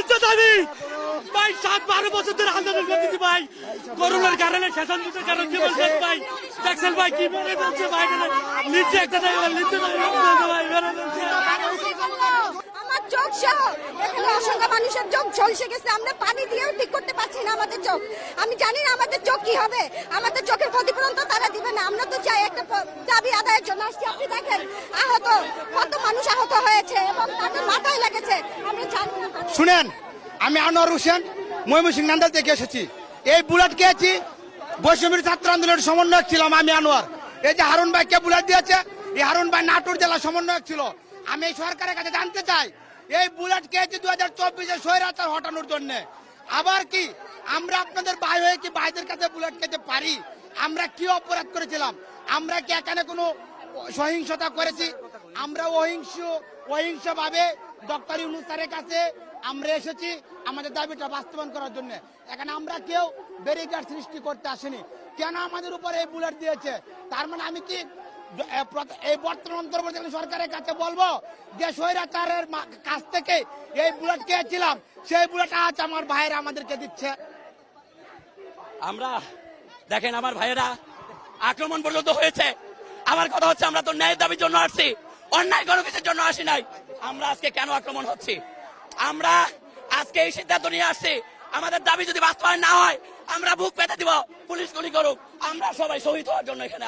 নিত্য দাবি ভাই 7-12 বছর ধরে আন্দোলন করতেছি ভাই। করোনার কারণে শাসনযন্ত্রের কারণে জীবন শেষ ভাই। দেখছেন ভাই কি মেরে যাচ্ছে ভাই, নিচে একটা নিত্য দাবি ভাই মেরে যাচ্ছে। আমার চোখ সহ এখানে অসংখ্য মানুষের চোখ ঝলসে গেছে। আমরা পানি দিয়েও ঠিক করতে পারছি না আমাদের চোখ। আমি জানি না আমাদের চোখ কি হবে, আমাদের চোখের ক্ষতিপূরণ তো তারা দিবে না। আমরা তো চাই একটা দাবি আদায়ের জন্য আসছি। আপনি দেখেন আহত, কত মানুষ আহত হয়েছে এবং তাদের মাথায় লেগেছে। আমরা জানি না। শুনেন, আমি আনোয়ার হোসেন ময়মনসিংহ নান্দাল থেকে এসেছি। এই বুলেট খেয়েছি, বৈষম্যের ছাত্র আন্দোলনের সমন্বয়ক ছিলাম আমি আনোয়ার। এই যে হারুন ভাইকে বুলেট দিয়েছে, এই হারুন ভাই নাটোর জেলার সমন্বয়ক ছিল। আমি এই সরকারের কাছে জানতে চাই, এই বুলেট খেয়েছি 2024-এ স্বৈরাচার হটানোর জন্য। আবার কি আমরা আপনাদের ভাই হয়ে কি ভাইদের কাছে বুলেট খেতে পারি? আমরা কি অপরাধ করেছিলাম? আমরা কি এখানে কোনো সহিংসতা করেছি? আমরা অহিংসভাবে ডক্টর ইউনূস স্যারের কাছে আমরা এসেছি আমাদের দাবিটা বাস্তবায়ন করার জন্য। এখানে আমরা কেউ ব্যারিকেড সৃষ্টি করতে আসেনি। কেন আমাদের উপর এই বুলেট দিয়েছে? তার মানে আমি কি এই বর্তমান অন্তর্বর্তীকালীন সরকারের কাছে বলবো যে স্বৈরাচারের কাছ থেকে এই বুলেট খেয়েছিলাম, সেই বুলেট আজ আমার ভাইয়েরা আমাদেরকে দিচ্ছে? আমরা দেখেন আমার ভাইয়েরা আক্রমণ পর্যন্ত হয়েছে। আমার কথা হচ্ছে আমরা তো ন্যায় দাবির জন্য আসছি, অন্যায় কোনো কিছুর জন্য আসি নাই। আমরা আজকে কেন আক্রমণ হচ্ছি? আমরা আজকে এই সিদ্ধান্ত নিয়ে আসছি, আমাদের দাবি যদি বাস্তবায়ন না হয় আমরা বুক পেতে দিব, পুলিশ গুলি করুক, আমরা সবাই শহীদ হওয়ার জন্য এখানে।